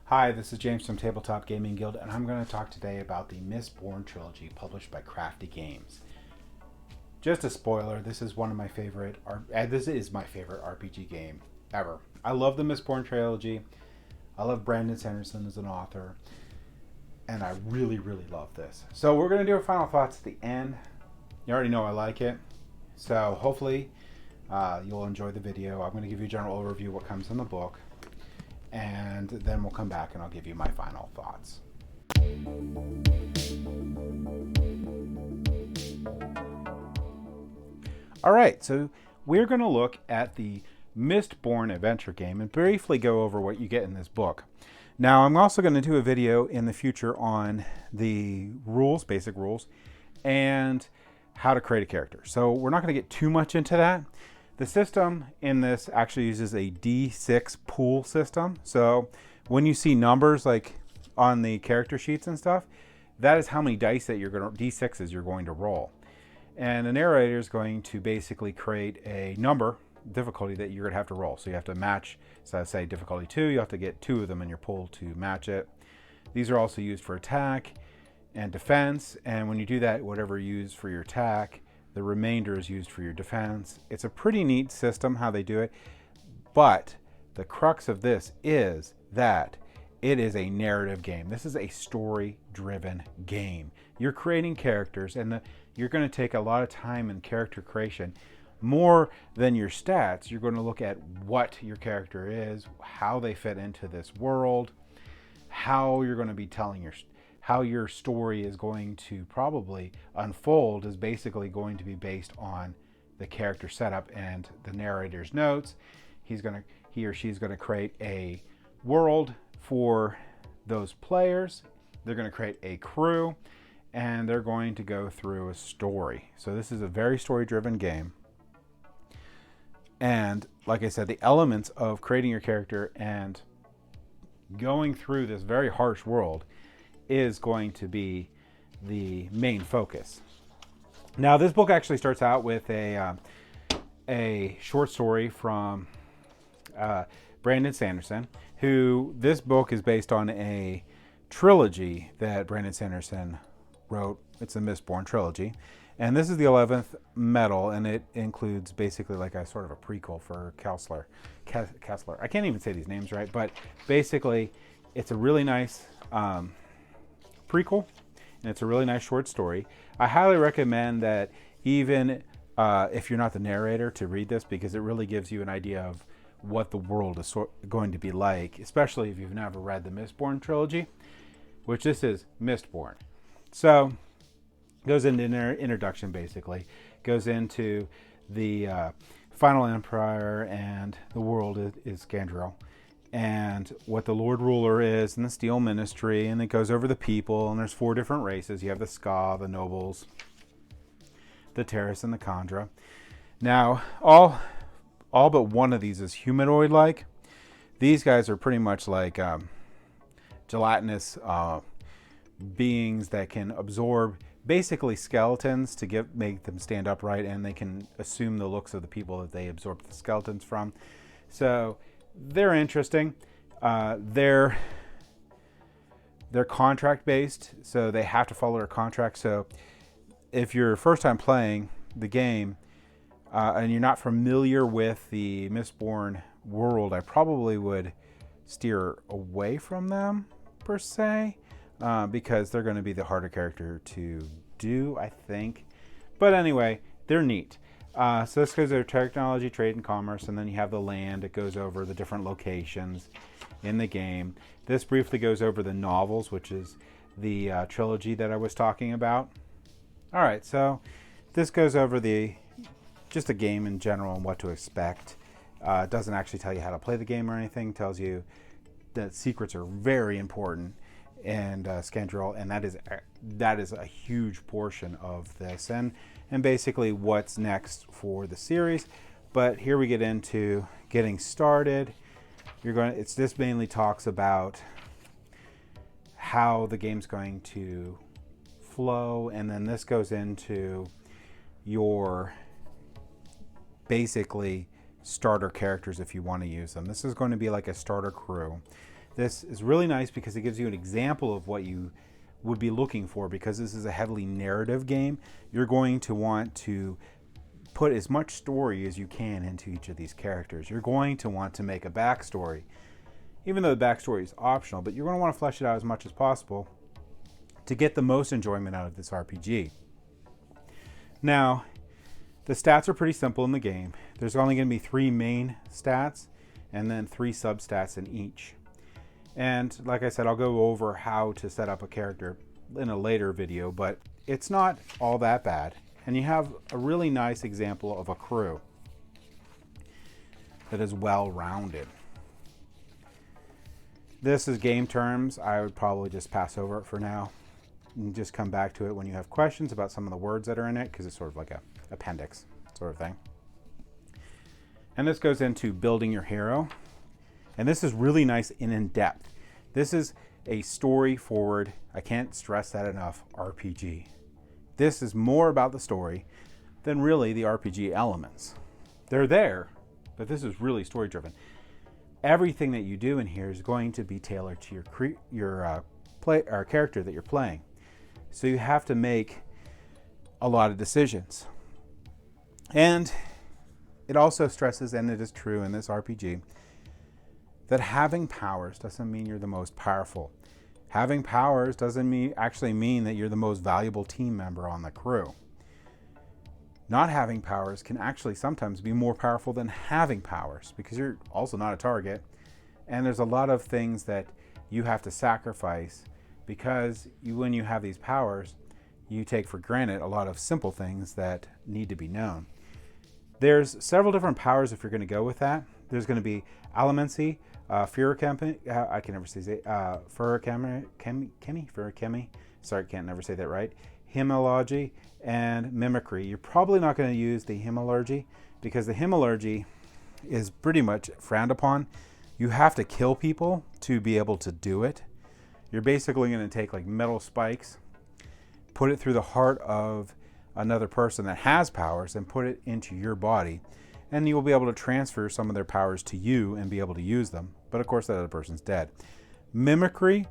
Hi, this is James from Tabletop Gaming Guild, and I'm going to talk today about the Mistborn trilogy published by Crafty Games. Just a spoiler, this is my favorite RPG game ever. I love the Mistborn trilogy. I love Brandon Sanderson as an author, and I really, really love this. So we're going to do our final thoughts at the end. You already know I like it, so hopefully you'll enjoy the video. I'm going to give you a general overview of what comes in the book, and then we'll come back and I'll give you my final thoughts. All right, so we're going to look at the Mistborn adventure game and briefly go over what you get in this book. Now, I'm also going to do a video in the future on the rules, basic rules, and how to create a character. So we're not going to get too much into that. The system in this actually uses a D6 pool system. So when you see numbers like on the character sheets and stuff, that is how many dice that D6s you're going to roll. And the narrator is going to basically create a number difficulty that you're going to have to roll. So you have to match, so I say difficulty 2, you have to get 2 of them in your pool to match it. These are also used for attack and defense. And when you do that, whatever you use for your attack, the remainder is used for your defense. It's a pretty neat system how they do it, but the crux of this is that it is a narrative game. This is a story-driven game. You're creating characters, and you're going to take a lot of time in character creation. More than your stats, you're going to look at what your character is, how they fit into this world, how you're going to be telling how your story is going to probably unfold is basically going to be based on the character setup and the narrator's notes. He or she's going to create a world for those players. They're going to create a crew, and they're going to go through a story. So this is a very story-driven game. And like I said, the elements of creating your character and going through this very harsh world is going to be the main focus. Now, this book actually starts out with a short story from Brandon Sanderson, who this book is based on a trilogy that Brandon Sanderson wrote. It's a Mistborn trilogy. And this is the 11th Metal, and it includes basically like a sort of a prequel for Kessler. I can't even say these names right, but basically it's a really nice prequel, and it's a really nice short story. I highly recommend that even if you're not the narrator to read this, because it really gives you an idea of what the world is going to be like, especially if you've never read the Mistborn trilogy, which this is Mistborn. So goes into an introduction, basically goes into the final empire, and the world is Scandrel, and what the Lord Ruler is, and the Steel Ministry, and it goes over the people, and there's 4 different races. You have the Ska, the Nobles, the Terrace, and the Kandra. Now, all but one of these is humanoid-like. These guys are pretty much like gelatinous beings that can absorb basically skeletons to make them stand upright, and they can assume the looks of the people that they absorb the skeletons from. So they're interesting. They're contract based, so they have to follow their contract. So if you're first time playing the game and you're not familiar with the Mistborn world, I probably would steer away from them per se, because they're going to be the harder character to do, I think. But anyway, they're neat. So this goes over technology, trade, and commerce, and then you have the land. It goes over the different locations in the game. This briefly goes over the novels, which is the trilogy that I was talking about. All right, so this goes over just the game in general and what to expect. It doesn't actually tell you how to play the game or anything. It tells you that secrets are very important and Scandrel, and that is a huge portion of this, and basically what's next for the series. But here we get into getting started. This mainly talks about how the game's going to flow, and then this goes into your basically starter characters if you want to use them. This is going to be like a starter crew. This is really nice because it gives you an example of what you would be looking for. Because this is a heavily narrative game, you're going to want to put as much story as you can into each of these characters. You're going to want to make a backstory, even though the backstory is optional, but you're going to want to flesh it out as much as possible to get the most enjoyment out of this RPG. Now, the stats are pretty simple in the game. There's only going to be 3 main stats and then 3 substats in each. And like I said, I'll go over how to set up a character in a later video, but it's not all that bad. And you have a really nice example of a crew that is well-rounded. This is game terms. I would probably just pass over it for now and just come back to it when you have questions about some of the words that are in it, because it's sort of like a appendix sort of thing. And this goes into building your hero. And this is really nice and in-depth. This is a story-forward, I can't stress that enough, RPG. This is more about the story than really the RPG elements. They're there, but this is really story-driven. Everything that you do in here is going to be tailored to your character that you're playing. So you have to make a lot of decisions. And it also stresses, and it is true in this RPG, that having powers doesn't mean you're the most powerful. Having powers doesn't actually mean that you're the most valuable team member on the crew. Not having powers can actually sometimes be more powerful than having powers, because you're also not a target. And there's a lot of things that you have to sacrifice because when you have these powers, you take for granted a lot of simple things that need to be known. There's several different powers if you're going to go with that. There's going to be Elemency, Furakemi, I can never say it, Furakemi, sorry, can't never say that right, Hemology, and Mimicry. You're probably not going to use the Hemology because the Hemology is pretty much frowned upon. You have to kill people to be able to do it. You're basically going to take like metal spikes, put it through the heart of another person that has powers and put it into your body, and you will be able to transfer some of their powers to you and be able to use them. But of course that other person's dead. Mimicry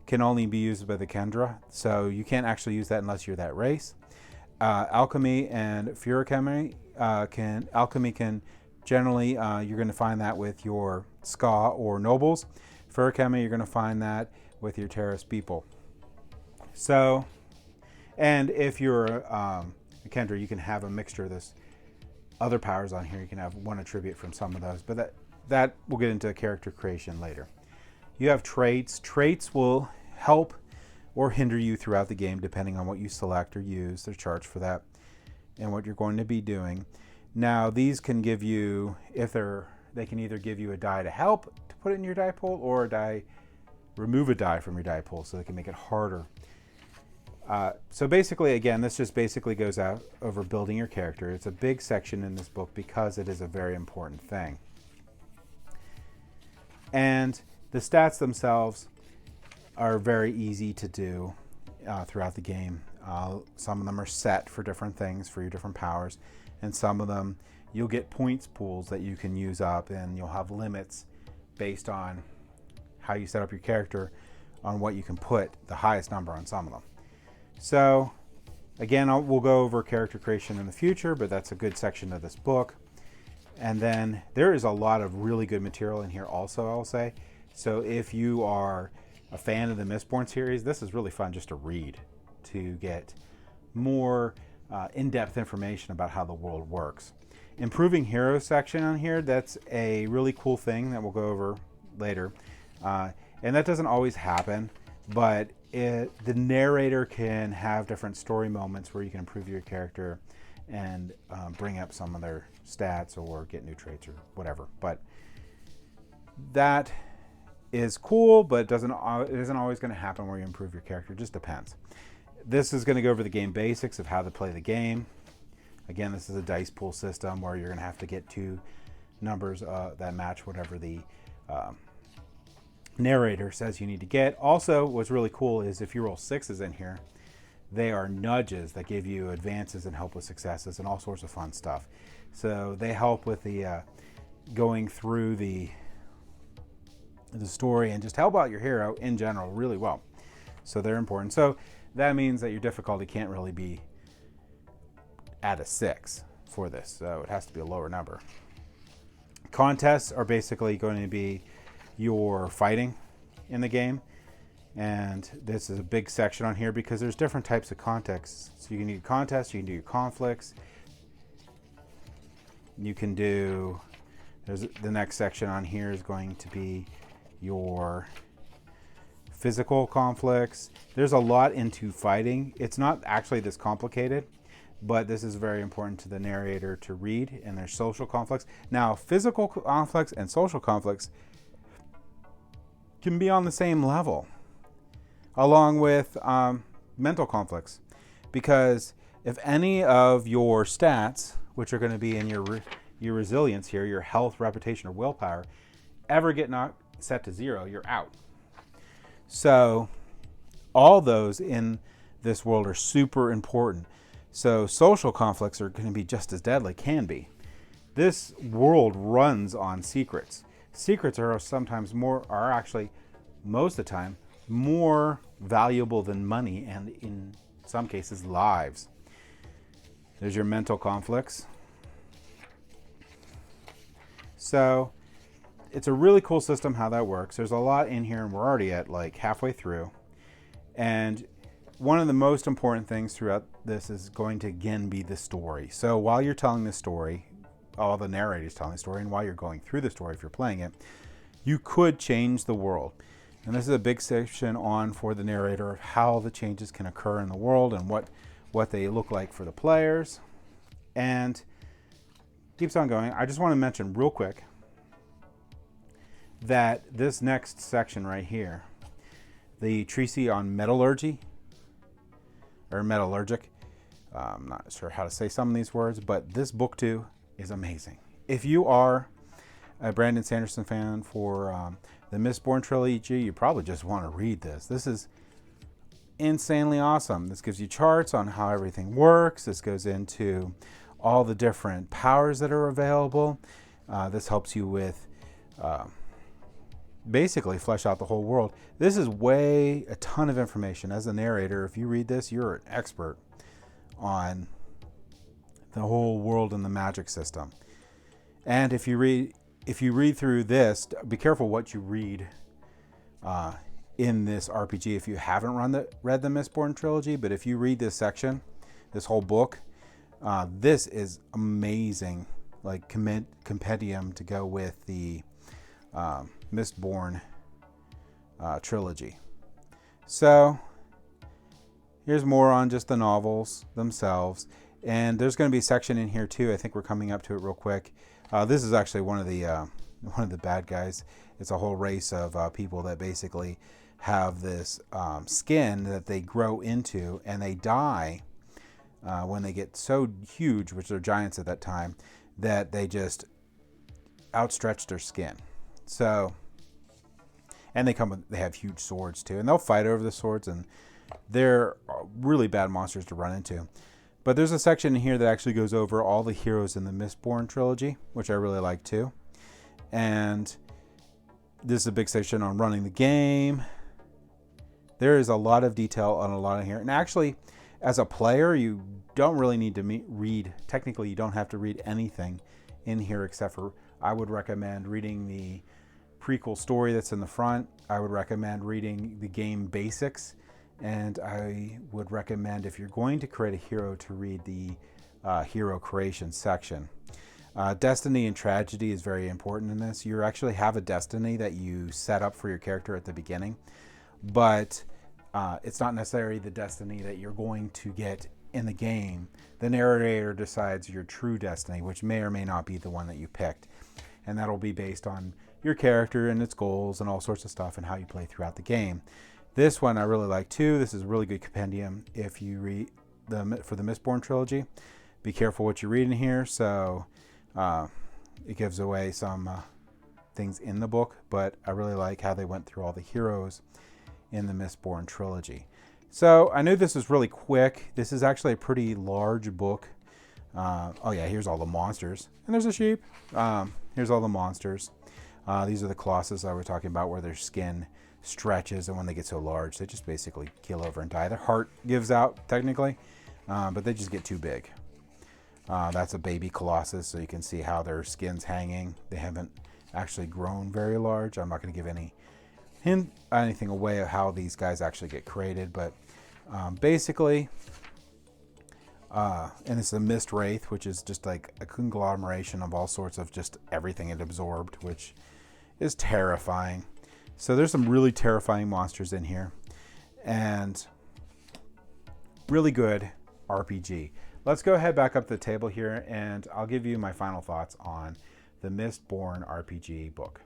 can only be used by the Kendra, so you can't actually use that unless you're that race. Alchemy and Furakemi alchemy can generally, you're going to find that with your Ska or Nobles. Furakemi, you're going to find that with your Terrace people. So, and if you're a Kendra, you can have a mixture of this other powers on here. You can have one attribute from some of those, but that we'll get into character creation later. You have traits. Traits will help or hinder you throughout the game depending on what you select or use. They're charged for that and what you're going to be doing. Now these can give you, they can either give you a die to help to put it in your die pool, or remove a die from your die pool, so they can make it harder. So basically, again, this just basically goes out over building your character. It's a big section in this book because it is a very important thing. And the stats themselves are very easy to do throughout the game. Some of them are set for different things, for your different powers, and some of them you'll get points pools that you can use up, and you'll have limits based on how you set up your character on what you can put the highest number on some of them. So again, we'll go over character creation in the future, but that's a good section of this book. And then there is a lot of really good material in here also, I'll say. So if you are a fan of the Mistborn series, this is really fun just to read, to get more in-depth information about how the world works. Improving heroes section on here, that's a really cool thing that we'll go over later. And that doesn't always happen, but the narrator can have different story moments where you can improve your character and bring up some of their stats or get new traits or whatever. But that is cool, but it isn't always going to happen where you improve your character. It just depends. This is going to go over the game basics of how to play the game. Again, this is a dice pool system where you're going to have to get 2 numbers that match whatever the narrator says you need to get. Also, what's really cool is if you roll 6s in here, they are nudges that give you advances and help with successes and all sorts of fun stuff. So they help with the going through the the story and just help out your hero in general really well. So they're important. So that means that your difficulty can't really be at a 6 for this. So it has to be a lower number. Contests are basically going to be your fighting in the game. And this is a big section on here because there's different types of contests. So you can do contests, you can do your conflicts. You can do, there's the next section on here is going to be your physical conflicts. There's a lot into fighting. It's not actually this complicated, but this is very important to the narrator to read. And there's social conflicts. Now, physical conflicts and social conflicts can be on the same level, along with mental conflicts, because if any of your stats, which are going to be in your resilience here, your health, reputation, or willpower, ever get set to 0, you're out. So all those in this world are super important. So social conflicts are going to be just as deadly, can be. This world runs on secrets. Secrets are sometimes actually most of the time more valuable than money, and in some cases lives. There's your mental conflicts. So it's a really cool system how that works. There's a lot in here and we're already at like halfway through. And one of the most important things throughout this is going to again be the story. So while you're telling the story, all the narrators telling the story, and while you're going through the story if you're playing it, you could change the world. And this is a big section on for the narrator of how the changes can occur in the world and what they look like for the players. And keeps on going. I just want to mention real quick that this next section right here, the treatise on metallurgy, or metallurgic, I'm not sure how to say some of these words, but this book too is amazing. If you are a Brandon Sanderson fan for the Mistborn trilogy, you probably just want to read this. This is insanely awesome. This gives you charts on how everything works. This goes into all the different powers that are available. This helps you with basically flesh out the whole world. This is a ton of information. As a narrator, if you read this, you're an expert on the whole world and the magic system. And if you read through this, be careful what you read in this RPG if you haven't read the Mistborn trilogy. But if you read this section, this whole book, this is amazing, like compendium to go with the Mistborn trilogy. So here's more on just the novels themselves. And there's going to be a section in here too. I think we're coming up to it real quick. This is actually one of the bad guys. It's a whole race of people that basically have this skin that they grow into, and they die when they get so huge, which they're giants at that time, that they just outstretch their skin. So, and they have huge swords too, and they'll fight over the swords, and they're really bad monsters to run into. But there's a section in here that actually goes over all the heroes in the Mistborn trilogy, which I really like too. And this is a big section on running the game. There is a lot of detail on a lot of here. And actually, as a player, you don't really need to read. Technically, you don't have to read anything in here except for, I would recommend reading the prequel story that's in the front. I would recommend reading the game basics. And I would recommend, if you're going to create a hero, to read the hero creation section. Destiny and tragedy is very important in this. You actually have a destiny that you set up for your character at the beginning, but it's not necessarily the destiny that you're going to get in the game. The narrator decides your true destiny, which may or may not be the one that you picked. And that'll be based on your character and its goals and all sorts of stuff and how you play throughout the game. This one I really like too. This is a really good compendium if you read for the Mistborn trilogy. Be careful what you read in here. So it gives away some things in the book, but I really like how they went through all the heroes in the Mistborn trilogy. So I knew this was really quick. This is actually a pretty large book. Oh yeah, here's all the monsters. And there's a sheep. Here's all the monsters. These are the colossus I was talking about, where their skin stretches, and when they get so large, they just basically keel over and die. Their heart gives out, technically, but they just get too big. That's a baby colossus, so you can see how their skin's hanging. They haven't actually grown very large. I'm not going to give anything away of how these guys actually get created, but basically, and it's a mist wraith, which is just like a conglomeration of all sorts of just everything it absorbed, which is terrifying. So there's some really terrifying monsters in here, and really good RPG. Let's go ahead back up the table here, and I'll give you my final thoughts on the Mistborn RPG book.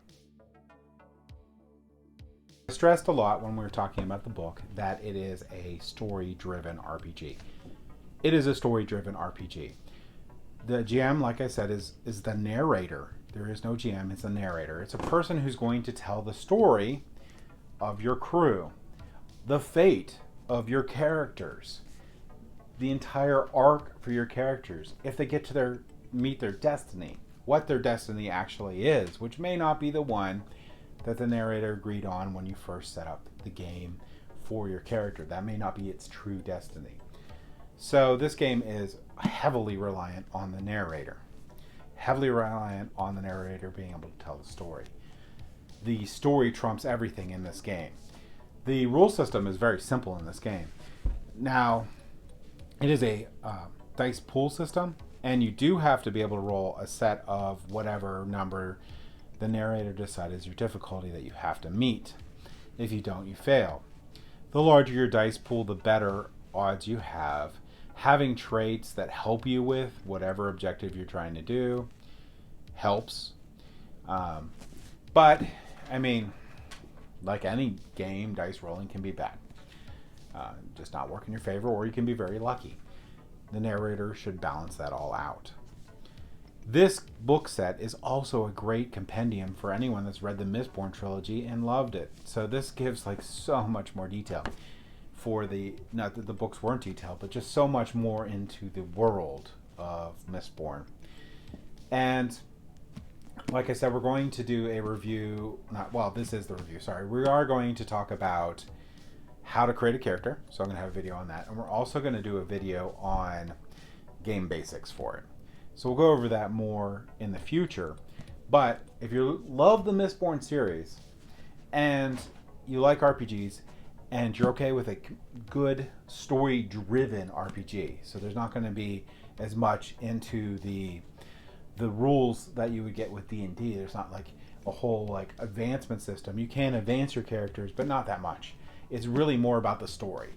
I stressed a lot when we were talking about the book that it is a story-driven RPG. It is a story-driven RPG. The GM, like I said, is the narrator. There is no GM, it's a narrator. It's a person who's going to tell the story of your crew, the fate of your characters, the entire arc for your characters. If they get to meet their destiny, what their destiny actually is, which may not be the one that the narrator agreed on when you first set up the game for your character. That may not be its true destiny. So this game is heavily reliant on the narrator. Heavily reliant on the narrator being able to tell the story. The story trumps everything in this game. The rule system is very simple in this game. Now, it is a dice pool system, and you do have to be able to roll a set of whatever number the narrator decides is your difficulty that you have to meet. If you don't, you fail. The larger your dice pool, the better odds you have. Having traits that help you with whatever objective you're trying to do helps. But, I mean, like any game, dice rolling can be bad. Just not work in your favor, or you can be very lucky. The narrator should balance that all out. This book set is also a great compendium for anyone that's read the Mistborn trilogy and loved it. So this gives like so much more detail for not that the books weren't detailed, but just so much more into the world of Mistborn. And like I said, we're going to do a review, this is the review, sorry. We are going to talk about how to create a character. So I'm going to have a video on that. And we're also going to do a video on game basics for it. So we'll go over that more in the future. But if you love the Mistborn series and you like RPGs and you're okay with a good story-driven RPG, so there's not going to be as much into the rules that you would get with D&D. There's not like a whole like advancement system. You can advance your characters, but not that much. It's really more about the story.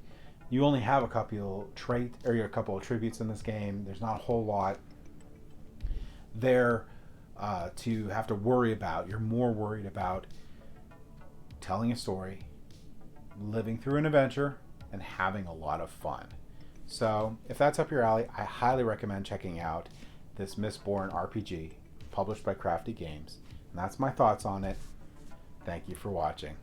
You only have a couple of tributes in this game. There's not a whole lot there to have to worry about. You're more worried about telling a story, living through an adventure, and having a lot of fun. So if that's up your alley, I highly recommend checking out this Mistborn RPG published by Crafty Games. And that's my thoughts on it. Thank you for watching.